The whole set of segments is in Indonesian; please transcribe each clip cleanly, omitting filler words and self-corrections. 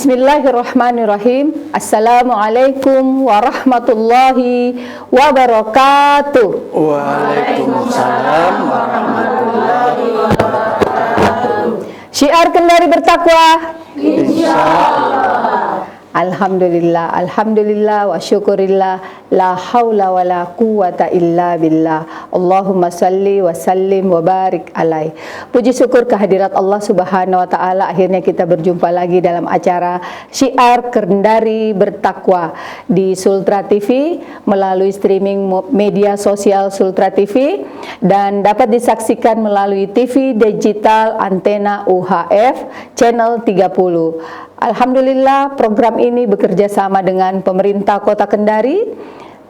Bismillahirrahmanirrahim. Assalamualaikum warahmatullahi wabarakatuh. Waalaikumsalam warahmatullahi wabarakatuh. Syiar Kendari bertakwa. Insyaallah. Alhamdulillah, alhamdulillah wa syukurillah, la haula wa la quwata illa billah. Allahumma salli wa sallim wa barik alaih. Puji syukur kehadirat Allah Subhanahu wa taala, akhirnya kita berjumpa lagi dalam acara Syiar Kendari Bertakwa di Sultra TV melalui streaming media sosial Sultra TV dan dapat disaksikan melalui TV digital antena UHF channel 30. Alhamdulillah, program ini bekerja sama dengan pemerintah Kota Kendari,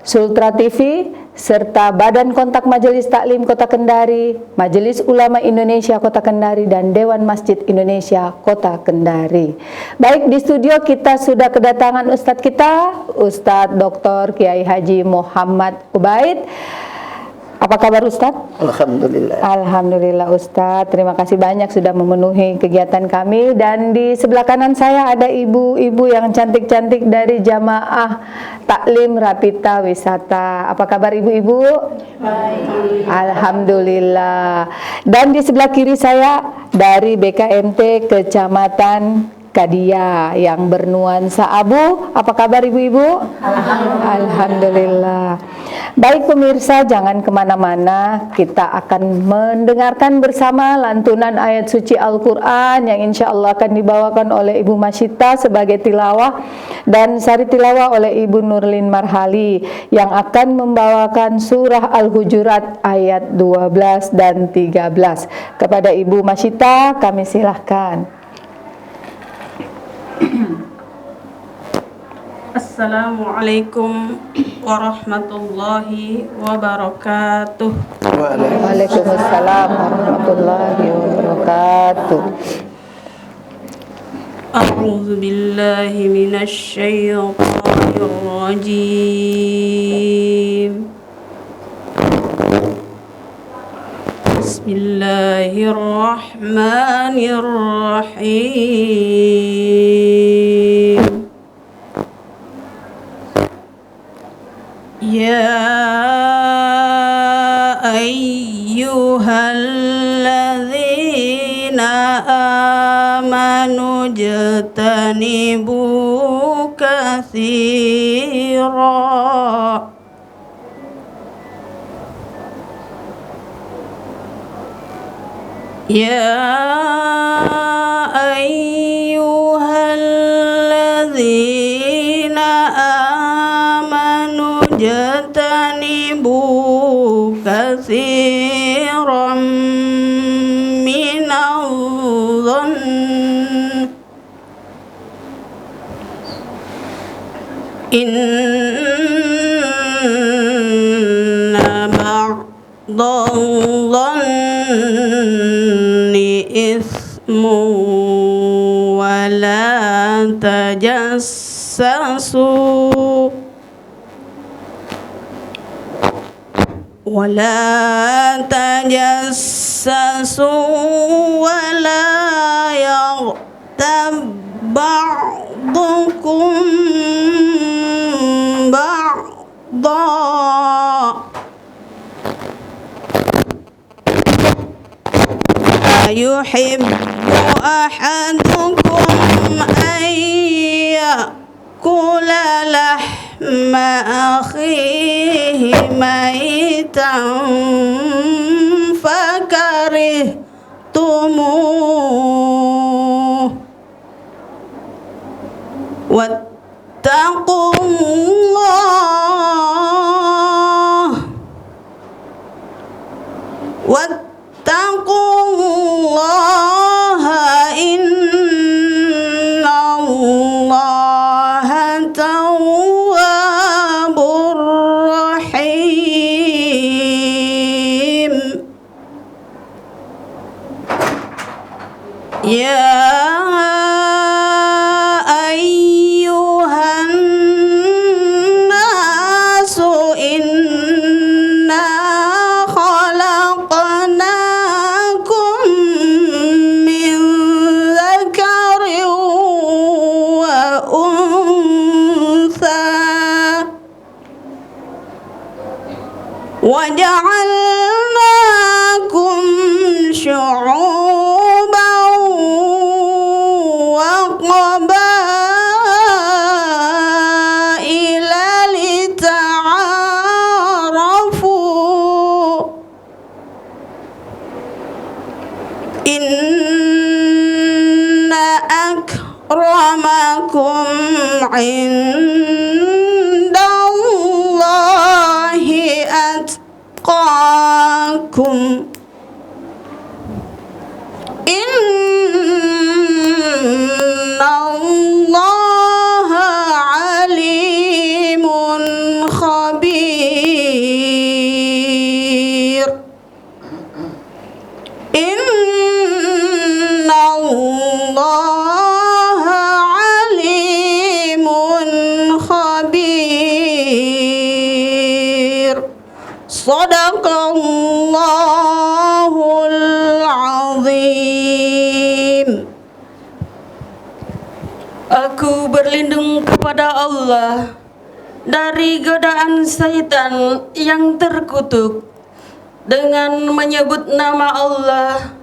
Sultra TV, serta Badan Kontak Majelis Taklim Kota Kendari, Majelis Ulama Indonesia Kota Kendari, dan Dewan Masjid Indonesia Kota Kendari. Baik, di studio kita sudah kedatangan Ustadz kita, Ustadz Dr. Kiai Haji Muhammad Ubaid. Apa kabar Ustadz? Alhamdulillah. Alhamdulillah Ustadz, terima kasih banyak sudah memenuhi kegiatan kami. Dan di sebelah kanan saya ada ibu-ibu yang cantik-cantik dari Jamaah Taklim Rapita Wisata. Apa kabar ibu-ibu? Baik. Alhamdulillah. Dan di sebelah kiri saya dari BKMT Kecamatan Kadia yang bernuansa abu. Apa kabar ibu-ibu? Alhamdulillah. Baik pemirsa, jangan kemana-mana, kita akan mendengarkan bersama lantunan ayat suci Al-Quran yang insya Allah akan dibawakan oleh Ibu Masyita sebagai tilawah dan sari tilawah oleh Ibu Nurlin Marhali yang akan membawakan surah Al-Hujurat ayat 12 dan 13. Kepada Ibu Masyita kami silahkan. Assalamualaikum warahmatullahi wabarakatuh. Waalaikumsalam warahmatullahi wabarakatuh. A'udzu billahi minasy syaithanir rajim. Bismillahirrahmanirrahim. Ya ayyuhalladzina amanu jtanibu katsira Ya ayyuhalladzina amanu jtanibu katsiran minadh-dhann inna ba'dadh-dhanni ismu wa la tajassasu ولا تجسسوا ولا يغتب بعضكم بعضا أيحب أحدكم أن يأكل لحم أخيه ميتا فكرهتموه واتقوا الله إن الله تواب رحيم يا أيها الناس وجعلناكم شعوبا وقبائل لتعارفوا إن أكرمكم عند الله أتقاكم إن الله عليم خبير إن الله عليم خبير صدق الله العظيم. Aku berlindung kepada Allah dari godaan syaitan yang terkutuk dengan menyebut nama Allah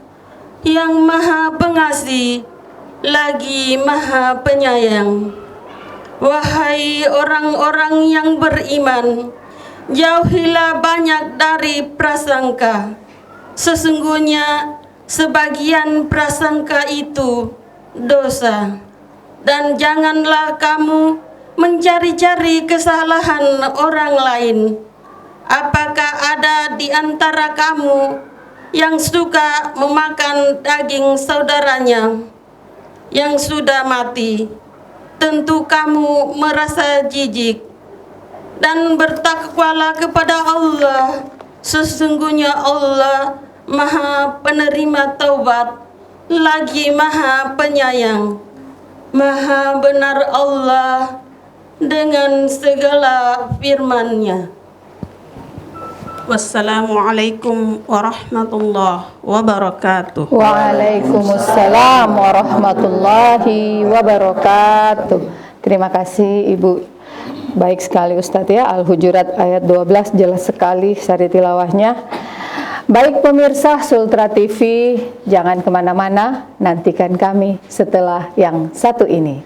yang Maha Pengasih lagi Maha Penyayang. Wahai orang-orang yang beriman, jauhilah banyak dari prasangka. Sesungguhnya sebagian prasangka itu dosa. Dan janganlah kamu mencari-cari kesalahan orang lain. Apakah ada di antara kamu yang suka memakan daging saudaranya yang sudah mati? Tentu kamu merasa jijik. Dan bertakwalah kepada Allah. Sesungguhnya Allah Maha Penerima Taubat, lagi Maha Penyayang. Maha benar Allah dengan segala firman-Nya. Wassalamualaikum warahmatullahi wabarakatuh. Waalaikumsalam warahmatullahi wabarakatuh. Terima kasih Ibu. Baik sekali Ustadz ya, Al-Hujurat ayat 12 jelas sekali sari tilawahnya. Baik pemirsa Sultra TV, jangan kemana-mana, nantikan kami setelah yang satu ini.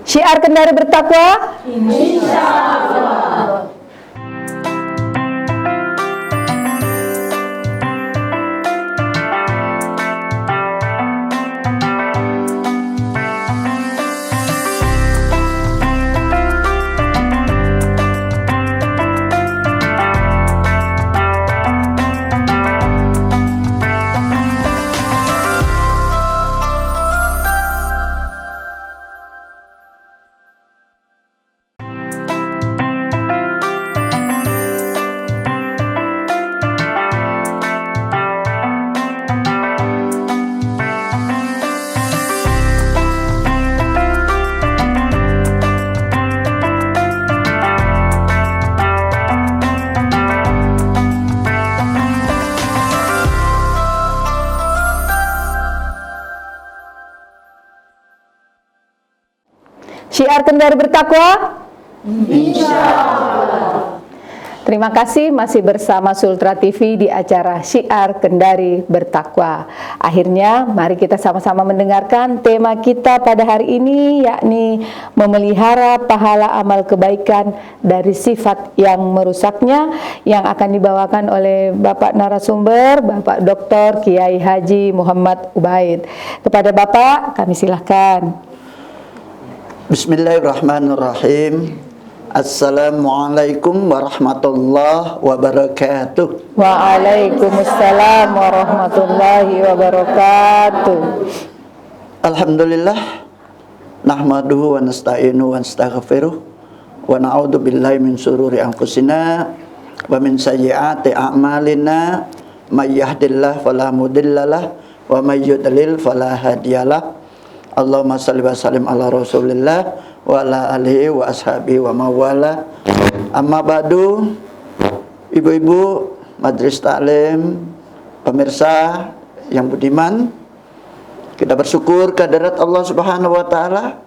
Syiar Kendari Bertakwa, insyaallah. Syiar Kendari Bertakwa, insyaallah. Terima kasih masih bersama Sultra TV di acara Syiar Kendari Bertakwa. Akhirnya mari kita sama-sama mendengarkan tema kita pada hari ini, yakni memelihara pahala amal kebaikan dari sifat yang merusaknya, yang akan dibawakan oleh Bapak narasumber, Bapak Dr. Kiai Haji Muhammad Ubaid. Kepada Bapak kami silahkan. Bismillahirrahmanirrahim. Assalamualaikum warahmatullahi wabarakatuh. Waalaikumsalam warahmatullahi wabarakatuh. Alhamdulillah, nahmaduhu wa nasta'inu wa nastaghfiruh wa na'udzu billahi min syururi anfusina wa min sayyiati a'malina, may yahdihillahu fala mudhillalah wa may yudlil fala hadiyalah. Allahumma shalli wa sallim ala Rasulillah wa ala alihi wa ashabihi wa mawala. Amma ba'du, ibu-ibu majelis taklim, pemirsa yang budiman, kita bersyukur kehadirat Allah Subhanahu wa taala.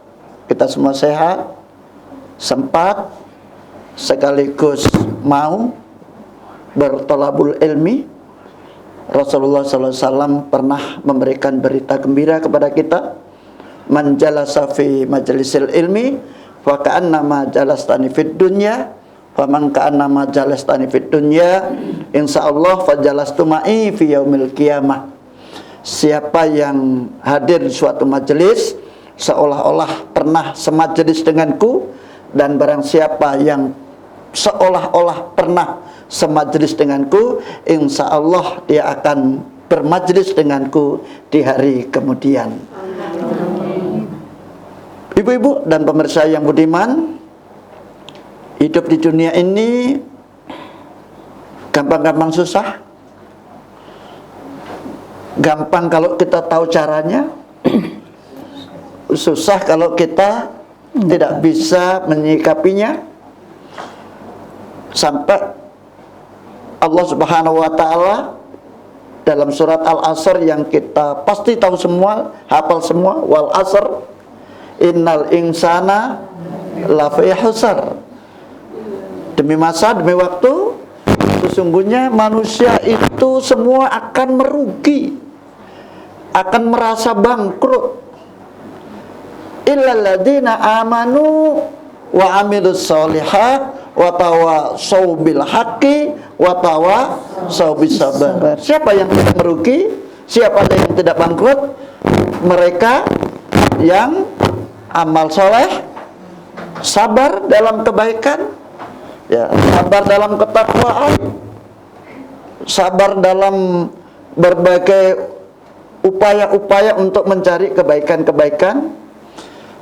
Kita semua sehat, sempat, sekaligus mau bertolabul ilmi. Rasulullah SAW pernah memberikan berita gembira kepada kita, man jalasa fi majlisil ilmi fa ka'annama jalastani fid dunya, fa man ka'annama jalastani fid dunya insyaallah fa jalastu ma'i fi yaumil qiyamah. Siapa yang hadir di suatu majelis seolah-olah pernah semajelis denganku, dan barang siapa yang seolah-olah pernah semajelis denganku, insya Allah dia akan bermajelis denganku di hari kemudian. Ibu-ibu dan pemirsa yang budiman, hidup di dunia ini gampang-gampang susah, gampang kalau kita tahu caranya, susah kalau kita tidak bisa menyikapinya. Sampai Allah Subhanahu wa taala dalam surat Al-Asr yang kita pasti tahu semua, hafal semua, wal asr innal insana lafi khusr. Demi masa, demi waktu, sesungguhnya manusia itu semua akan merugi, akan merasa bangkrut. Illal ladzina amanu wa amilus sholihat wa tawassaw bil haqqi wa tawassaw bis sabr. Siapa yang tidak merugi? Siapa yang tidak bangkrut? Mereka yang amal soleh, sabar dalam kebaikan, ya, sabar dalam ketakwaan, sabar dalam berbagai upaya-upaya untuk mencari kebaikan-kebaikan.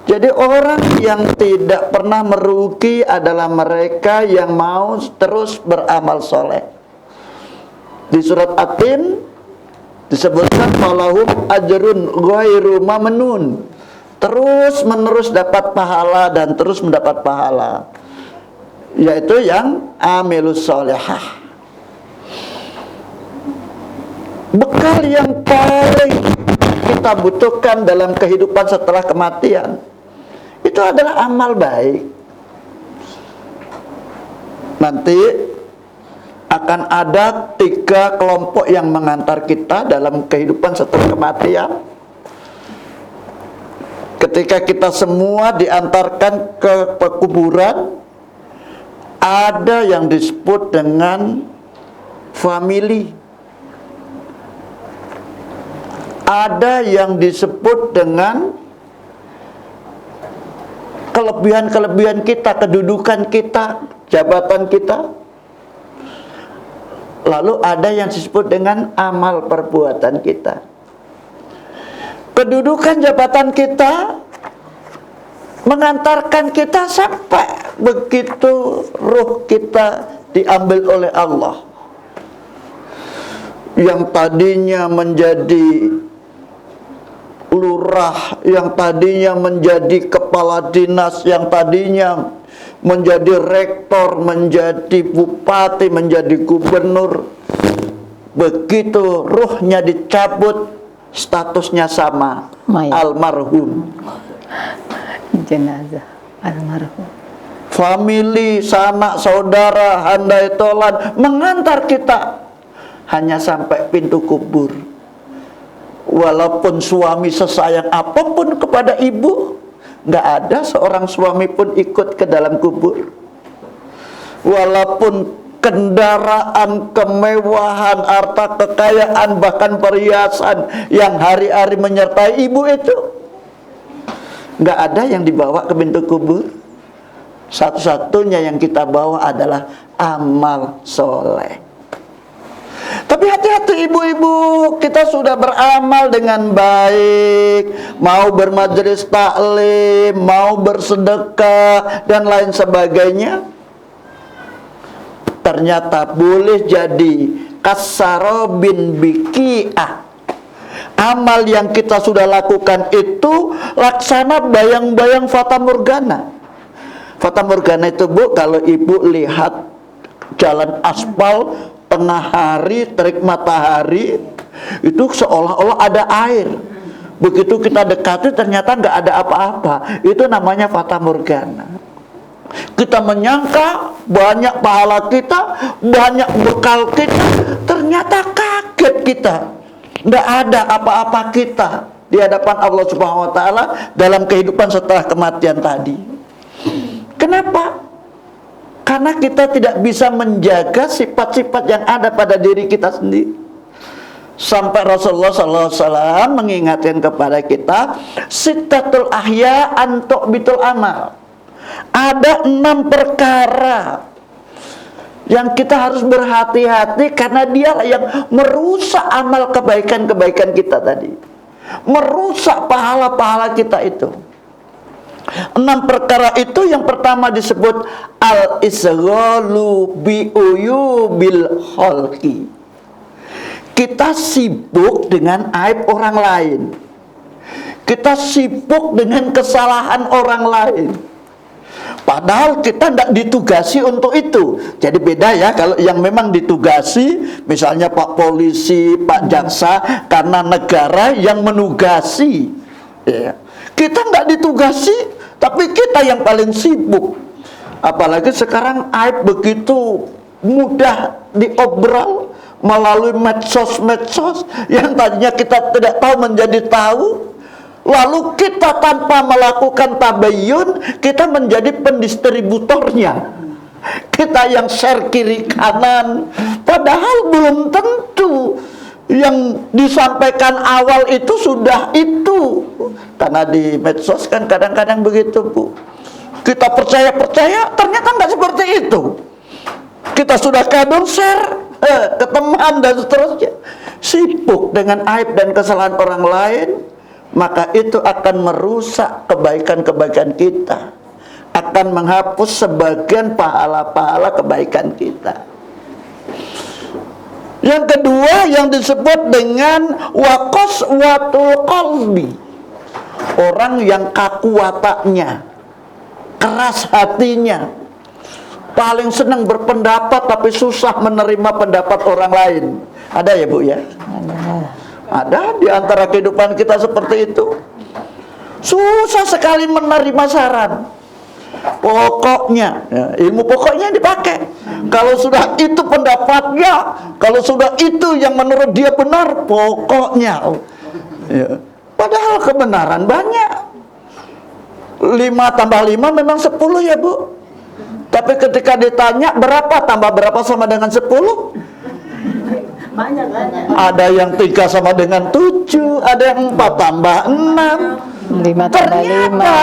Jadi orang yang tidak pernah merugi adalah mereka yang mau terus beramal soleh. Di surat At-Tin disebutkan falahum ajrun ghairu mamnun, terus menerus dapat pahala dan terus mendapat pahala, yaitu yang amilus sholihah. Bekal yang paling kita butuhkan dalam kehidupan setelah kematian itu adalah amal baik. Nanti akan ada 3 kelompok yang mengantar kita dalam kehidupan setelah kematian. Ketika kita semua diantarkan ke kuburan, ada yang disebut dengan family, ada yang disebut dengan kelebihan-kelebihan kita, kedudukan kita, jabatan kita. Lalu ada yang disebut dengan amal perbuatan kita. Kedudukan jabatan kita mengantarkan kita sampai begitu ruh kita diambil oleh Allah. Yang tadinya menjadi lurah, yang tadinya menjadi kepala dinas, yang tadinya menjadi rektor, menjadi bupati, menjadi gubernur, begitu ruhnya dicabut, statusnya sama, almarhum, jenazah almarhum. Famili, sanak, saudara, handai tolan mengantar kita hanya sampai pintu kubur. Walaupun suami sesayang apapun kepada ibu, nggak ada seorang suami pun ikut ke dalam kubur. Walaupun kendaraan, kemewahan, harta kekayaan, bahkan perhiasan yang hari-hari menyertai ibu itu, nggak ada yang dibawa ke pintu kubur. Satu-satunya yang kita bawa adalah amal soleh. Tapi hati-hati ibu-ibu, kita sudah beramal dengan baik, mau bermajelis taklim, mau bersedekah dan lain sebagainya, ternyata boleh jadi kasarobin biki'ah. Amal yang kita sudah lakukan itu laksana bayang-bayang fata morgana. Fata morgana itu, Bu, kalau ibu lihat jalan aspal tengah hari, terik matahari, itu seolah-olah ada air. Begitu kita dekati ternyata nggak ada apa-apa. Itu namanya fata morgana. Kita menyangka banyak pahala kita, banyak bekal kita, ternyata kaget kita. Tidak ada apa-apa kita di hadapan Allah Subhanahu wa taala dalam kehidupan setelah kematian tadi. Kenapa? Karena kita tidak bisa menjaga sifat-sifat yang ada pada diri kita sendiri. Sampai Rasulullah SAW mengingatkan kepada kita, sittatul ahya antuk bitul amal. Ada 6 perkara yang kita harus berhati-hati, karena dialah yang merusak amal kebaikan-kebaikan kita tadi, merusak pahala-pahala kita itu. 6 perkara itu, yang pertama disebut al-isghalu bi'uyubil khalqi. Kita sibuk dengan aib orang lain, kita sibuk dengan kesalahan orang lain, padahal kita tidak ditugasi untuk itu. Jadi beda ya, kalau yang memang ditugasi, misalnya Pak Polisi, Pak Jaksa, karena negara yang menugasi ya. Kita nggak ditugasi, tapi kita yang paling sibuk. Apalagi sekarang aib begitu mudah diobrol melalui medsos-medsos yang tadinya kita tidak tahu menjadi tahu. Lalu kita tanpa melakukan tabayyun, kita menjadi pendistributornya. Kita yang share kiri kanan, padahal belum tentu yang disampaikan awal itu sudah itu. Karena di medsos kan kadang-kadang begitu, Bu. Kita percaya-percaya, ternyata nggak seperti itu. Kita sudah kadung share ke teman dan seterusnya, sibuk dengan aib dan kesalahan orang lain, maka itu akan merusak kebaikan-kebaikan kita, akan menghapus sebagian pahala-pahala kebaikan kita. Yang kedua yang disebut dengan waqaswatul qalbi, orang yang kaku wataknya, keras hatinya, paling senang berpendapat tapi susah menerima pendapat orang lain. Ada ya, Bu ya? Ada di antara kehidupan kita seperti itu. Susah sekali menerima saran. Pokoknya ya, ilmu pokoknya dipakai. Kalau sudah itu pendapatnya, kalau sudah itu yang menurut dia benar, pokoknya ya. Padahal kebenaran banyak. 5 tambah 5 memang 10 ya, Bu. Tapi ketika ditanya berapa tambah berapa sama dengan 10, ada yang 3 sama dengan 7, ada yang 4 tambah 6. 5 tambah 5. Ternyata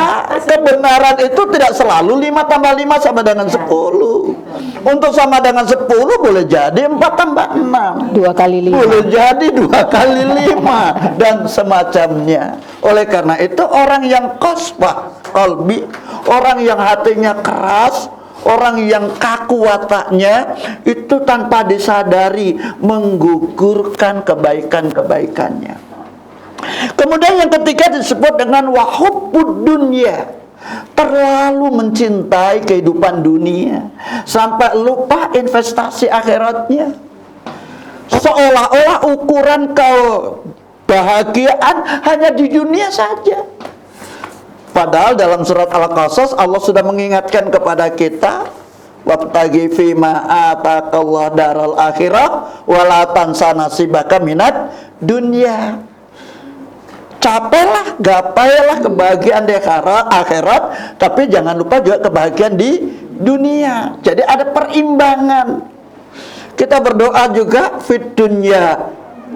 kebenaran itu tidak selalu 5 tambah 5 sama dengan 10. Untuk sama dengan 10 boleh jadi 4 tambah 6, 2 kali 5, boleh jadi 2 kali 5 dan semacamnya. Oleh karena itu orang yang qaswah qalbi, orang yang hatinya keras, orang yang kaku wataknya, itu tanpa disadari menggugurkan kebaikan-kebaikannya. Kemudian yang ketiga disebut dengan wahubbud dunya, terlalu mencintai kehidupan dunia sampai lupa investasi akhiratnya. Seolah-olah ukuran kebahagiaan hanya di dunia saja. Padahal dalam surat Al-Qasas Allah sudah mengingatkan kepada kita, wabtaghi fima ataqallahu daral akhirah wala tansa nasibaka minad dunya. Capailah, gapailah kebahagiaan di akhirat, tapi jangan lupa juga kebahagiaan di dunia. Jadi ada perimbangan. Kita berdoa juga fid dunya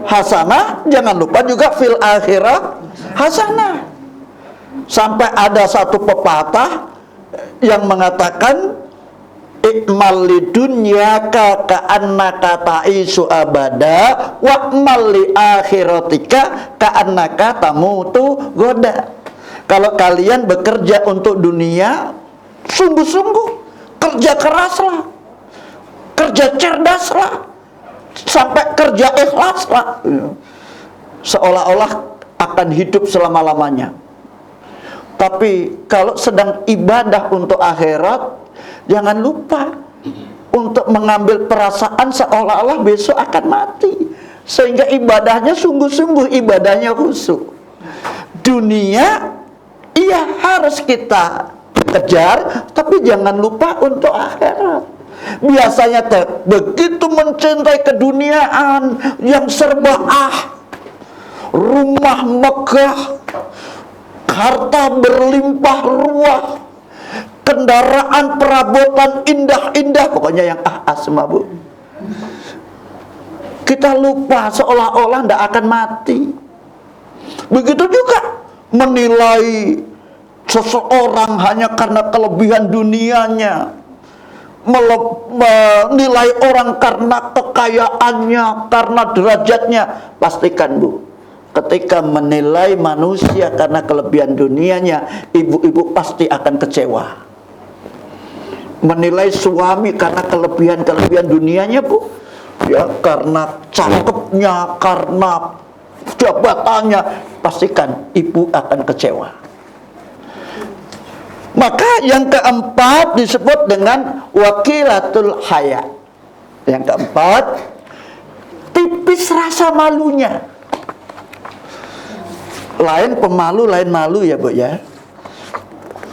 hasanah, jangan lupa juga fil akhirah hasanah. Sampai ada satu pepatah yang mengatakan ikmal lidunyaka ka'annaka ta'isu abada wa'mal li akhiratika ka'annaka tamutu goda. Kalau kalian bekerja untuk dunia, sungguh-sungguh kerja keraslah, kerja cerdaslah, sampai kerja ikhlaslah, seolah-olah akan hidup selama-lamanya. Tapi kalau sedang ibadah untuk akhirat, jangan lupa untuk mengambil perasaan seolah-olah besok akan mati, sehingga ibadahnya sungguh-sungguh, ibadahnya khusyuk. Dunia iya harus kita kejar, tapi jangan lupa untuk akhirat. Biasanya begitu mencintai keduniaan yang serba rumah megah, harta berlimpah ruah, kendaraan perabotan indah-indah, pokoknya yang semua, Bu. Kita lupa seolah-olah tidak akan mati. Begitu juga menilai seseorang hanya karena kelebihan dunianya, menilai orang karena kekayaannya, karena derajatnya. Pastikan, Bu, ketika menilai manusia karena kelebihan dunianya, ibu-ibu pasti akan kecewa. Menilai suami karena kelebihan dunianya, Bu, ya, karena cakepnya, karena jabatannya, pastikan ibu akan kecewa. Maka yang keempat disebut dengan wakilatul haya. Yang keempat, tipis rasa malunya. Lain pemalu, lain malu ya, Bu, ya.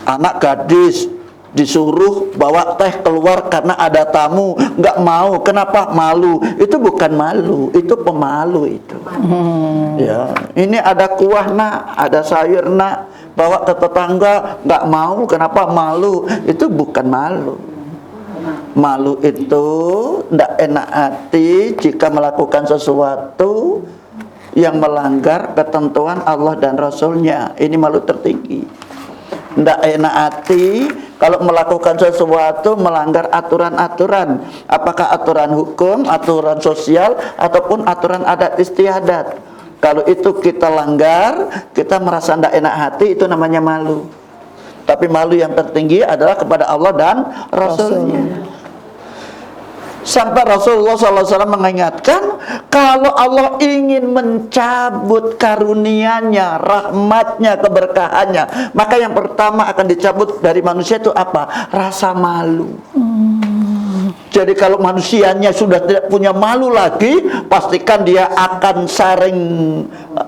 Anak gadis disuruh bawa teh keluar karena ada tamu, nggak mau. Kenapa? Malu. Itu bukan malu, itu pemalu itu. Ya, ini ada kuah nak, ada sayur nak, bawa ke tetangga, nggak mau. Kenapa? Malu. Itu bukan malu. Malu itu tidak enak hati jika melakukan sesuatu yang melanggar ketentuan Allah dan Rasulnya. Ini malu tertinggi. Tidak enak hati kalau melakukan sesuatu melanggar aturan-aturan, apakah aturan hukum, aturan sosial, ataupun aturan adat istiadat. Kalau itu kita langgar, kita merasa tidak enak hati, itu namanya malu. Tapi malu yang tertinggi adalah kepada Allah dan Rasulnya. Sampai Rasulullah SAW mengingatkan, kalau Allah ingin mencabut karunia-Nya, rahmatnya, keberkahannya, maka yang pertama akan dicabut dari manusia itu apa? Rasa malu. Jadi kalau manusianya sudah tidak punya malu lagi, pastikan dia akan saling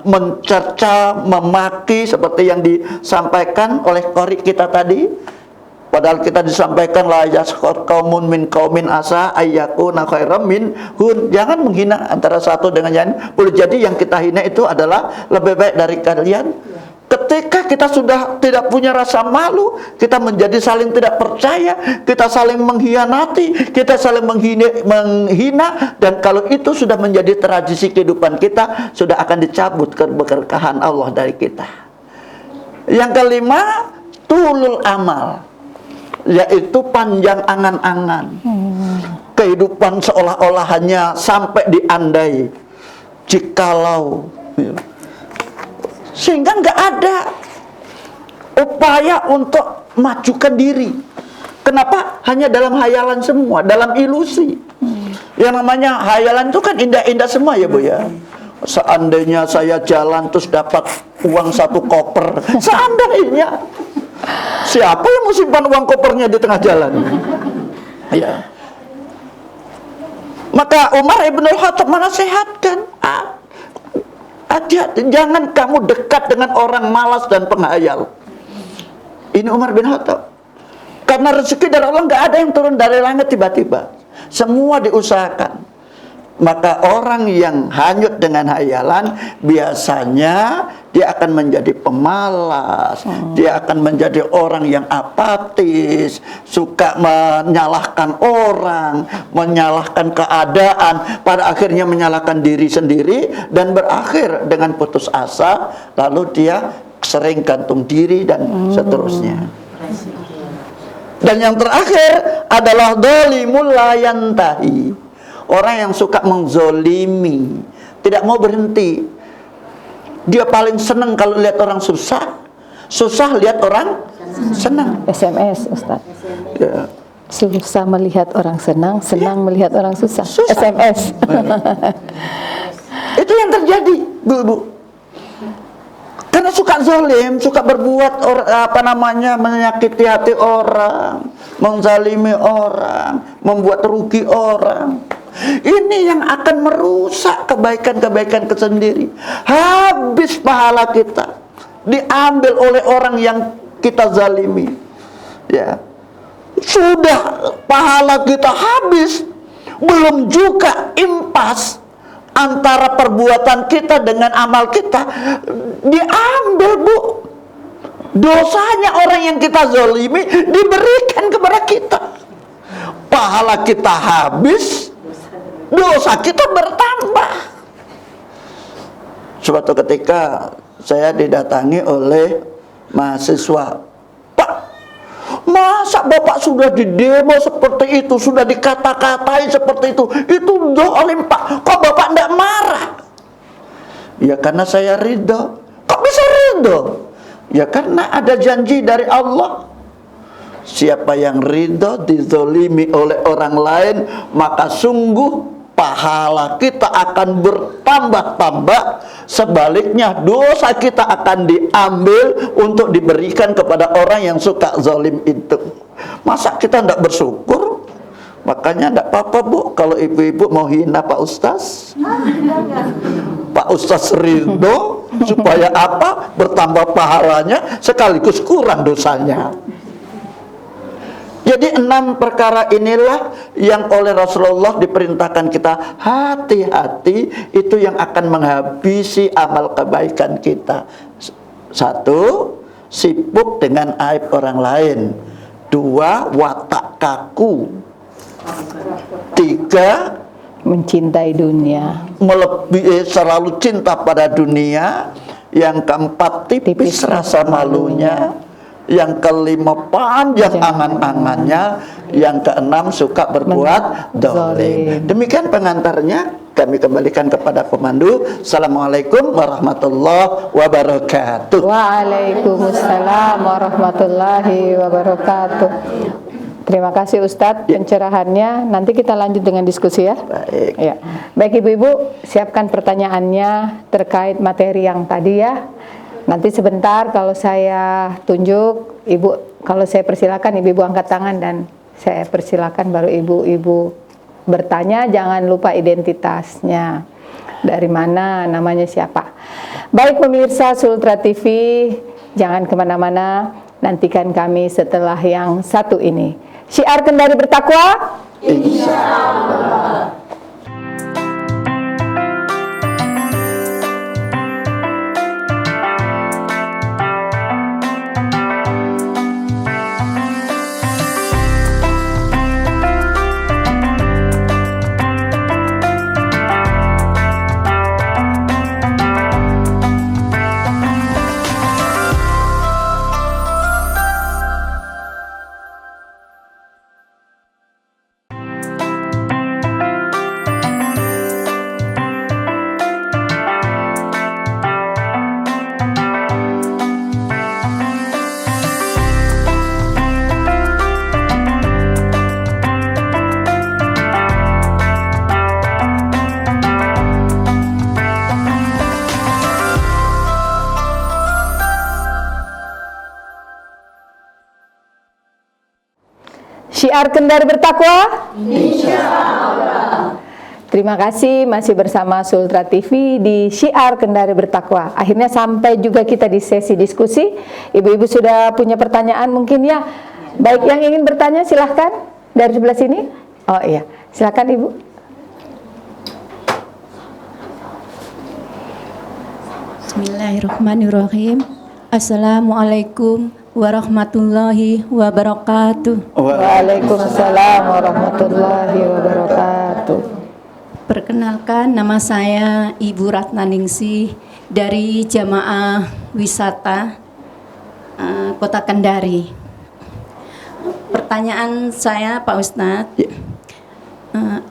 mencerca, memaki, seperti yang disampaikan oleh qori kita tadi. Padahal kita disampaikan la yaskhar qaumun min qaumin asa ayyakuna khairam minhum. Jangan menghina antara satu dengan yang lain. Boleh jadi yang kita hina itu adalah lebih baik dari kalian. Ketika kita sudah tidak punya rasa malu, kita menjadi saling tidak percaya, kita saling mengkhianati, kita saling menghina, dan kalau itu sudah menjadi tradisi kehidupan kita, sudah akan dicabut keberkahan Allah dari kita. Yang kelima, tulul amal, yaitu panjang angan-angan. Kehidupan seolah-olah hanya sampai diandai, jikalau, sehingga nggak ada upaya untuk majukan diri. Kenapa? Hanya dalam hayalan semua, dalam ilusi. Yang namanya hayalan itu kan indah-indah semua ya, Bu, ya. Seandainya saya jalan terus dapat uang 1 koper, seandainya. Siapa yang mau simpan uang kopernya di tengah jalan? Ya. Maka Umar ibn al-Khattab menasihatkan, jangan kamu dekat dengan orang malas dan penghayal. Ini Umar bin Khattab. Karena rezeki dari Allah nggak ada yang turun dari langit tiba-tiba. Semua diusahakan. Maka orang yang hanyut dengan hayalan, biasanya dia akan menjadi pemalas, dia akan menjadi orang yang apatis, suka menyalahkan orang, menyalahkan keadaan, pada akhirnya menyalahkan diri sendiri, dan berakhir dengan putus asa, lalu dia sering gantung diri dan seterusnya. Dan yang terakhir adalah dhalimul la yantahi. Orang yang suka menzolimi, tidak mau berhenti. Dia paling senang kalau lihat orang susah, susah lihat orang senang. SMS, Ustaz. Ya. Susah melihat orang senang, senang melihat orang susah. SMS. Itu yang terjadi, Bu. Karena suka zolim, suka berbuat menyakiti hati orang, menzalimi orang, membuat rugi orang. Ini yang akan merusak kebaikan-kebaikan kita sendiri. Habis pahala kita, diambil oleh orang yang kita zalimi. Ya. Sudah pahala kita habis, belum juga impas antara perbuatan kita dengan amal kita diambil, Bu. Dosanya orang yang kita zalimi diberikan kepada kita. Pahala kita habis, dosa kita bertambah. Suatu ketika saya didatangi oleh mahasiswa, "Pak, masa Bapak sudah didemo seperti itu, sudah dikata-katai seperti itu zalim Pak, kok Bapak tidak marah?" Ya karena saya ridho. Kok bisa ridho? Ya karena ada janji dari Allah. Siapa yang ridho dizolimi oleh orang lain, maka sungguh pahala kita akan bertambah-tambah. Sebaliknya dosa kita akan diambil untuk diberikan kepada orang yang suka zalim itu. Masa kita tidak bersyukur? Makanya tidak apa-apa, Bu, kalau ibu-ibu mau hina Pak Ustaz. Pak Ustaz ridho supaya apa? Bertambah pahalanya sekaligus kurang dosanya. Jadi 6 perkara inilah yang oleh Rasulullah diperintahkan kita hati-hati, itu yang akan menghabisi amal kebaikan kita. 1, sibuk dengan aib orang lain. 2, watak kaku. 3, mencintai dunia, melebihi, selalu cinta pada dunia. Yang keempat, tipis rasa malunya. Yang kelima, panjang angan-angannya. Yang keenam, suka berbuat zalim. Demikian pengantarnya, kami kembalikan kepada pemandu. Assalamualaikum warahmatullahi wabarakatuh. Waalaikumsalam warahmatullahi wabarakatuh. Terima kasih Ustadz pencerahannya. Nanti kita lanjut dengan diskusi ya. Baik. Ya. Baik ibu-ibu, siapkan pertanyaannya terkait materi yang tadi ya. Nanti sebentar kalau saya tunjuk, ibu, kalau saya persilakan ibu-ibu angkat tangan dan saya persilakan baru ibu-ibu bertanya. Jangan lupa identitasnya, dari mana, namanya siapa. Baik pemirsa Sultra TV, jangan kemana-mana, nantikan kami setelah yang satu ini. Syiar Kendari Bertakwa, Insya Allah. Syiar Kendari Bertakwa, Insyaallah. Terima kasih masih bersama Sultra TV di Syiar Kendari Bertakwa. Akhirnya sampai juga kita di sesi diskusi. Ibu-ibu sudah punya pertanyaan mungkin ya. Baik, yang ingin bertanya silahkan dari sebelah sini. Oh iya, silahkan Ibu. Bismillahirrahmanirrahim. Assalamualaikum warahmatullahi wabarakatuh. Waalaikumsalam warahmatullahi wabarakatuh. Perkenalkan, nama saya Ibu Ratna Ningsih dari Jamaah Wisata Kota Kendari. Pertanyaan saya Pak Ustadz,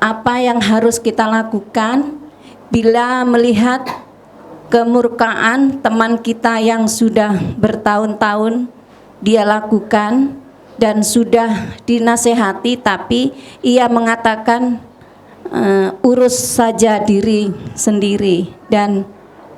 apa yang harus kita lakukan bila melihat kemurkaan teman kita yang sudah bertahun-tahun dia lakukan dan sudah dinasehati, tapi ia mengatakan urus saja diri sendiri dan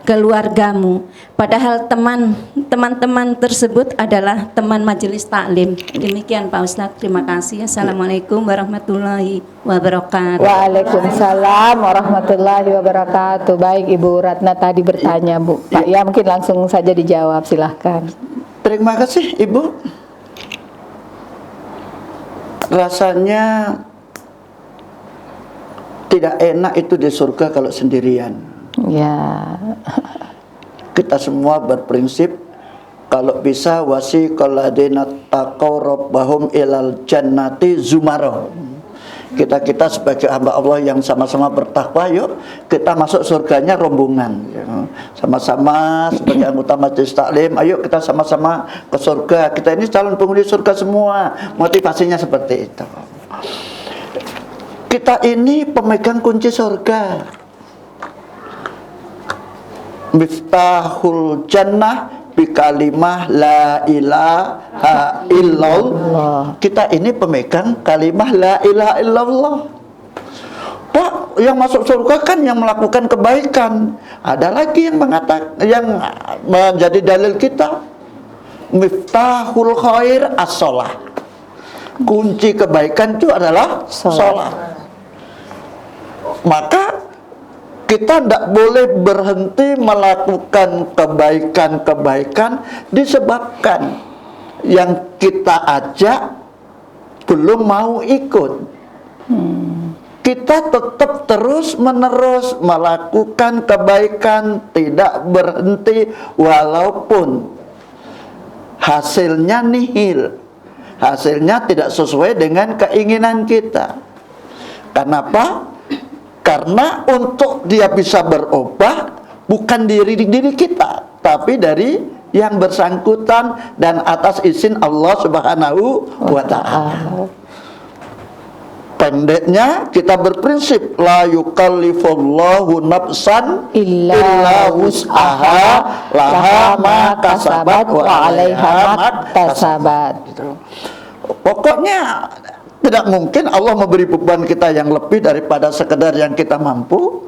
keluargamu, padahal teman-teman tersebut adalah teman majelis taklim. Demikian Pak Ustadz, terima kasih. Assalamualaikum warahmatullahi wabarakatuh. Waalaikumsalam warahmatullahi wabarakatuh. Baik, Ibu Ratna tadi bertanya, Bu. Pak ya, mungkin langsung saja dijawab, silahkan. Terima kasih Ibu. rasanya tidak enak itu di surga kalau sendirian. Ya. Kita semua berprinsip kalau bisa wasiqal ladzina taqaw rabbahum ilal jannati zumara. Kita sebagai hamba Allah yang sama-sama bertakwa, yuk kita masuk surganya rombongan, ya. Sama-sama sebagai anggota majelis taklim, ayo kita sama-sama ke surga. Kita ini calon penghuni surga semua. Motivasinya seperti itu. Kita ini pemegang kunci surga. Miftahul jannah bikalimah la ilaha illallah. Kita ini pemegang kalimah la ilaha illallah. Pak, yang masuk surga kan yang melakukan kebaikan. Ada lagi yang mengatakan, yang menjadi dalil kita, miftahul khair as-shalah. Kunci kebaikan itu adalah salat. Maka kita tidak boleh berhenti melakukan kebaikan-kebaikan disebabkan yang kita ajak belum mau ikut. Kita tetap terus-menerus melakukan kebaikan, tidak berhenti walaupun hasilnya nihil, hasilnya tidak sesuai dengan keinginan kita. Kenapa? Karena untuk dia bisa berubah bukan diri kita, tapi dari yang bersangkutan dan atas izin Allah Subhanahu wa ta'ala. Pendeknya kita berprinsip la yukallifullahu nafsan illa wus'aha laha ma kasabat wa 'alaiha ma kasabat. Pokoknya tidak mungkin Allah memberi beban kita yang lebih daripada sekedar yang kita mampu.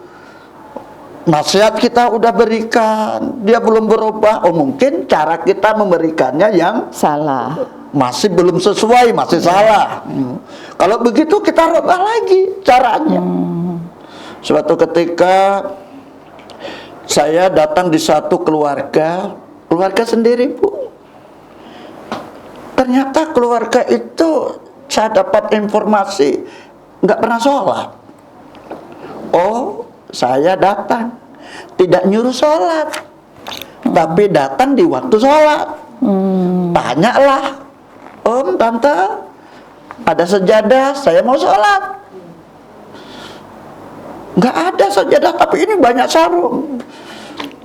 Nasihat kita udah berikan, dia belum berubah. Oh, mungkin cara kita memberikannya yang Salah. masih belum sesuai, masih salah. Kalau begitu kita rubah lagi caranya. Suatu ketika saya datang di satu keluarga sendiri, Bu. Ternyata keluarga itu saya dapat informasi nggak pernah sholat. Oh, saya datang tidak nyuruh sholat, tapi datang di waktu sholat. Tanyalah, Om, Tante, ada sejadah, saya mau sholat. Nggak ada sejadah, tapi ini banyak sarung.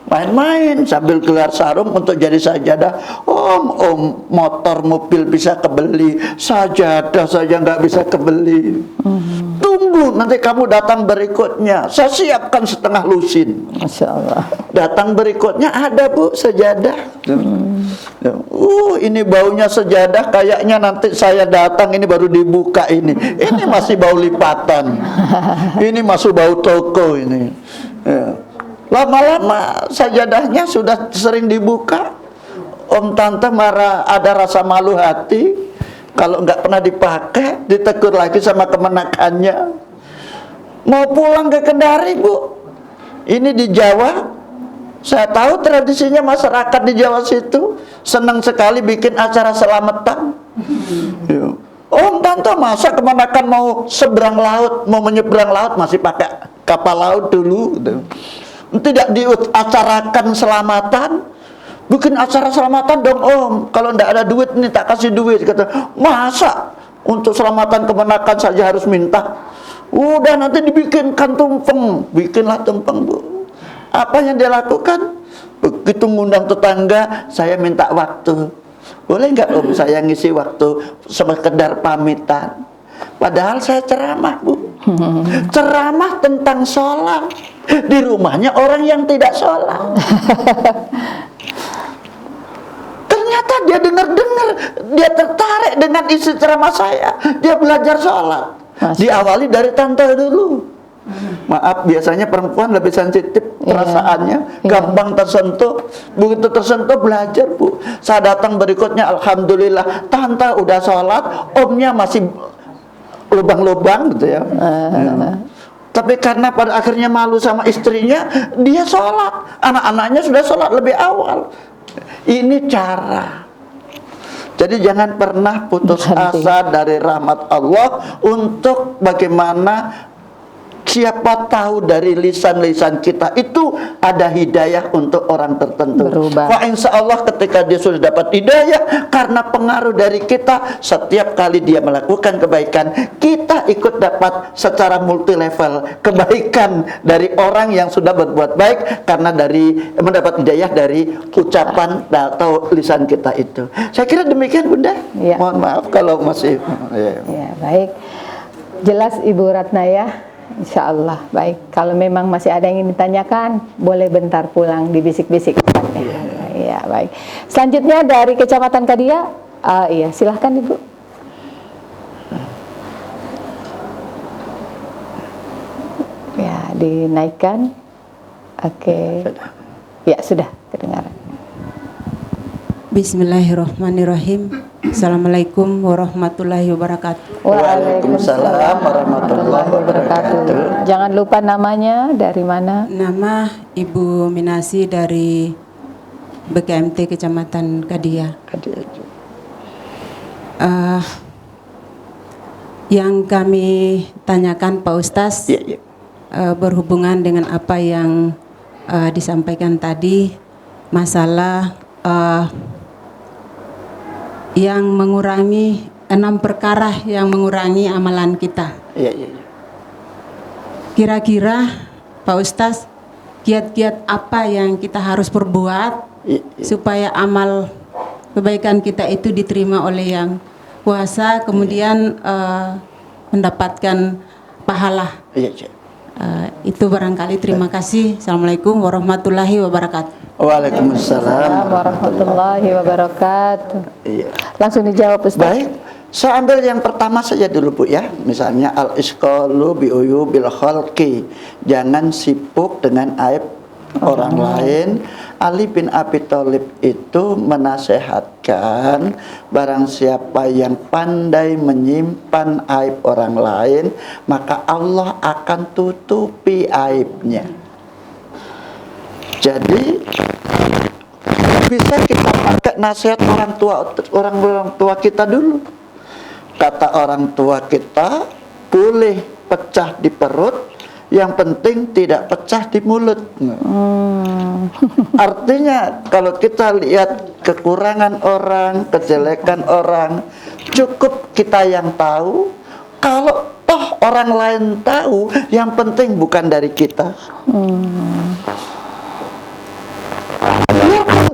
Main-main sambil gelar sarung untuk jadi sajadah. Om, motor mobil bisa kebeli, sajadah saja nggak bisa kebeli. Tunggu nanti kamu datang berikutnya, saya siapkan setengah lusin. Masya Allah. Datang berikutnya ada, Bu, sajadah. Ini baunya sajadah, kayaknya nanti saya datang ini baru dibuka ini. Ini masih bau lipatan. Ini masih bau toko ini. Ya. Lama-lama sajadahnya sudah sering dibuka. Om, Tante marah, ada rasa malu hati. Kalau nggak pernah dipakai, ditegur lagi sama kemenakannya. Mau pulang ke Kendari, Bu. Ini di Jawa. Saya tahu tradisinya masyarakat di Jawa situ senang sekali bikin acara selamatan. Om, Tante masa kemenakan mau seberang laut, mau menyeberang laut masih pakai kapal laut dulu. Tidak diacarakan selamatan, bikin acara selamatan dong, Om. Kalau tidak ada duit nih tak kasih duit. Kata, masa untuk selamatan kemenakan saja harus minta? Udah nanti dibikinkan tumpeng, bikinlah tumpeng, Bu. Apa yang dia lakukan? Begitu ngundang tetangga, saya minta waktu. Boleh nggak, Om, saya ngisi waktu sekedar pamitan? Padahal saya ceramah, Bu. Ceramah tentang sholat. Di rumahnya orang yang tidak sholat. Ternyata dia dengar-dengar, dia tertarik dengan isi ceramah saya. Dia belajar sholat. Diawali dari tante dulu. Maaf, biasanya perempuan lebih sensitif perasaannya, gampang tersentuh. Begitu tersentuh belajar, Bu. Saya datang berikutnya, alhamdulillah, tante udah sholat, omnya masih lubang-lubang gitu ya. Tapi karena pada akhirnya malu sama istrinya, dia sholat. Anak-anaknya sudah sholat lebih awal. Ini cara. Jadi jangan pernah putus asa dari rahmat Allah untuk bagaimana siapa tahu dari lisan-lisan kita itu ada hidayah untuk orang tertentu. Berubah. Insya Allah ketika dia sudah dapat hidayah karena pengaruh dari kita, setiap kali dia melakukan kebaikan, kita ikut dapat secara multi level kebaikan dari orang yang sudah berbuat baik karena dari mendapat hidayah dari ucapan atau lisan kita itu. Saya kira demikian, Bunda. Ya. Mohon maaf kalau masih Ya, baik. Jelas Ibu Ratna ya. Insya Allah. Baik, kalau memang masih ada yang ingin ditanyakan, boleh bentar pulang dibisik-bisik. Ya, baik. Selanjutnya dari Kecamatan Kadia, iya, silahkan Ibu. Ya, dinaikkan. Oke. Ya, sudah kedengaran. Bismillahirrahmanirrahim. Assalamualaikum warahmatullahi wabarakatuh. Waalaikumsalam warahmatullahi wabarakatuh. Jangan lupa namanya, dari mana? Nama Ibu Minasi dari BKMT Kecamatan Kadia. Yang kami tanyakan Pak Ustaz, berhubungan dengan apa yang disampaikan tadi, masalah yang mengurangi 6 perkara yang mengurangi amalan kita. Kira-kira Pak Ustaz, kiat-kiat apa yang kita harus perbuat supaya amal kebaikan kita itu diterima oleh Yang Kuasa, kemudian mendapatkan pahala. Itu barangkali. Terima kasih. Assalamualaikum warahmatullahi wabarakatuh. Waalaikumsalam warahmatullahi wabarakatuh. Langsung dijawab Ustaz. Baik, saya ambil yang pertama saja dulu Bu ya. Misalnya al-isqalu bi'uyu bil khalqi. Jangan sibuk dengan aib orang lain. Ali bin Abi Thalib itu menasehatkan barang siapa yang pandai menyimpan aib orang lain, maka Allah akan tutupi aibnya. Jadi bisa kita pakai nasihat orang tua kita dulu. Kata orang tua kita, boleh pecah di perut, yang penting tidak pecah di mulut. Artinya kalau kita lihat kekurangan orang, kejelekan orang, cukup kita yang tahu. Kalau toh orang lain tahu, yang penting bukan dari kita.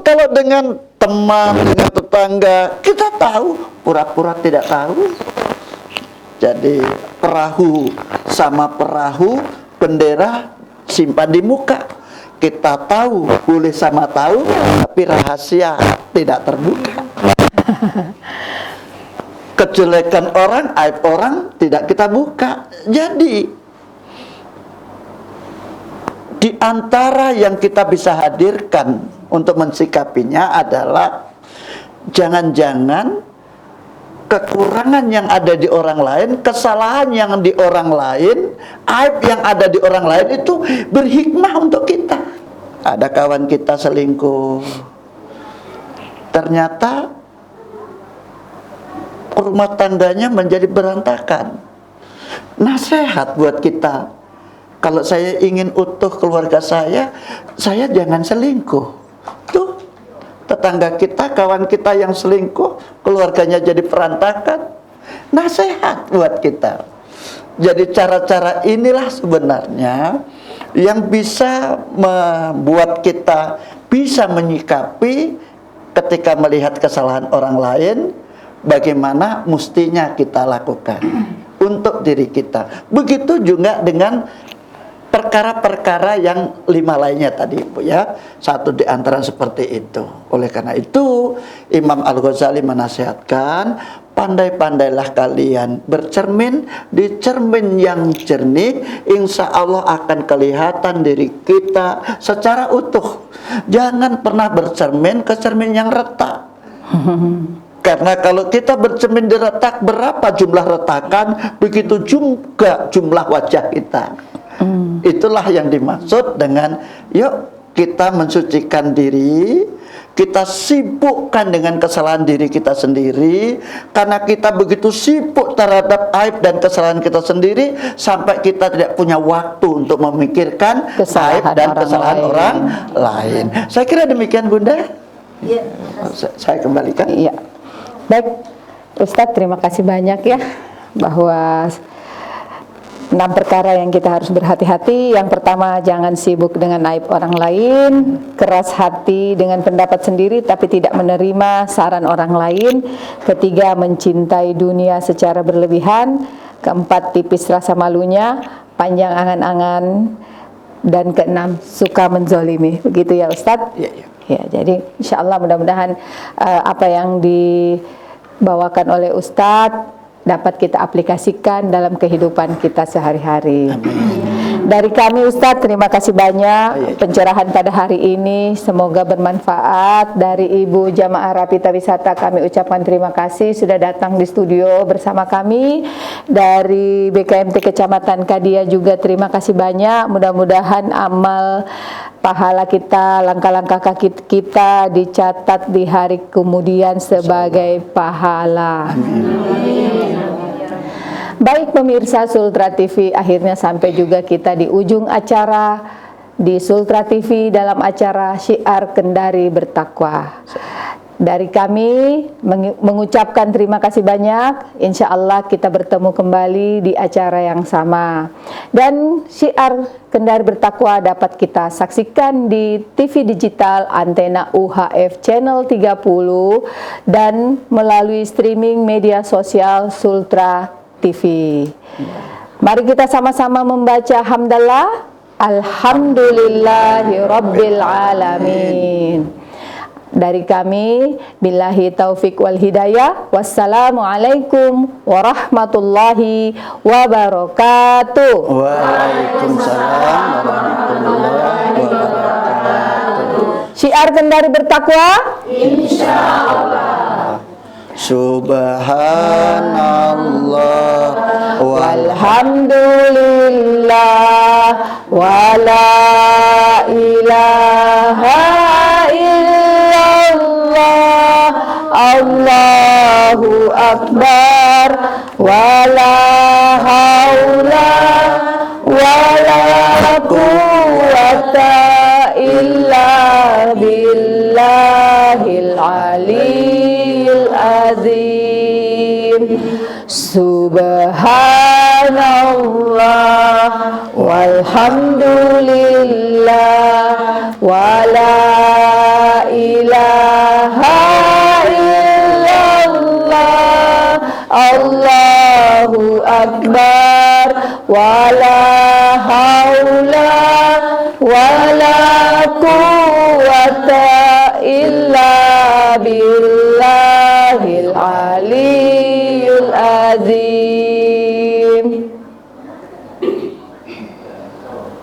Kalau dengan teman, dengan tetangga, kita tahu, pura-pura tidak tahu. Jadi perahu sama perahu, bendera simpan di muka. Kita tahu, boleh sama tahu, tapi rahasia tidak terbuka. Kejelekan orang, aib orang tidak kita buka. Jadi di antara yang kita bisa hadirkan untuk mensikapinya adalah jangan-jangan kekurangan yang ada di orang lain, kesalahan yang di orang lain, aib yang ada di orang lain itu berhikmah untuk kita. Ada kawan kita selingkuh, ternyata rumah tangganya menjadi berantakan. Nasihat buat kita, kalau saya ingin utuh keluarga saya jangan selingkuh. Tuh, tetangga kita, kawan kita yang selingkuh, keluarganya jadi berantakan. Nasihat buat kita. Jadi cara-cara inilah sebenarnya yang bisa membuat kita bisa menyikapi ketika melihat kesalahan orang lain, bagaimana mestinya kita lakukan untuk diri kita. Begitu juga dengan perkara-perkara yang 5 lainnya tadi Bu ya. Satu di antara seperti itu. Oleh karena itu Imam Al-Ghazali menasihatkan, pandai-pandailah kalian bercermin di cermin yang jernih, insya Allah akan kelihatan diri kita secara utuh. Jangan pernah bercermin ke cermin yang retak. Karena kalau kita bercermin di retak, berapa jumlah retakan, begitu juga jumlah wajah kita. Itulah yang dimaksud dengan yuk kita mensucikan diri, kita sibukkan dengan kesalahan diri kita sendiri. Karena kita begitu sibuk terhadap aib dan kesalahan kita sendiri, sampai kita tidak punya waktu untuk memikirkan aib dan kesalahan orang lain. Saya kira demikian, Bunda. Iya. Saya kembalikan. Iya. Baik, Ustadz, terima kasih banyak ya, bahwa 6 perkara yang kita harus berhati-hati. Yang pertama, jangan sibuk dengan aib orang lain, keras hati dengan pendapat sendiri tapi tidak menerima saran orang lain. Ketiga, mencintai dunia secara berlebihan. Keempat, tipis rasa malunya, panjang angan-angan. Dan keenam, suka menzolimi. Begitu ya Ustadz? Iya. Ya, jadi insya Allah mudah-mudahan apa yang dibawakan oleh Ustadz dapat kita aplikasikan dalam kehidupan kita sehari-hari. Dari kami Ustadz, terima kasih banyak pencerahan pada hari ini, semoga bermanfaat. Dari Ibu Jamaah Rapita Wisata kami ucapkan terima kasih sudah datang di studio bersama kami. Dari BKMT Kecamatan Kadia juga terima kasih banyak. Mudah-mudahan amal pahala kita, langkah-langkah kaki kita dicatat di hari kemudian sebagai pahala. Baik pemirsa Sultra TV, akhirnya sampai juga kita di ujung acara di Sultra TV dalam acara Syiar Kendari Bertakwa. Dari kami mengucapkan terima kasih banyak. Insya Allah kita bertemu kembali di acara yang sama. Dan Syiar Kendari Bertakwa dapat kita saksikan di TV digital antena UHF channel 30 dan melalui streaming media sosial Sultra TV. Mari kita sama-sama membaca hamdalah. Alhamdulillahirabbil alamin. Dari kami, billahi taufik wal hidayah. Wassalamualaikum warahmatullahi wabarakatuh. Waalaikumsalam warahmatullahi wabarakatuh. Syiar Kendari Bertakwa, Insyaallah. Subhanallah walhamdulillah wala ilaha illallah, Allahu akbar, wala haula wala quwwata illa billahil aliyyil azim. Subhanallah walhamdulillah wala ilaha illallah, Allahu akbar, wala haula wala quwwata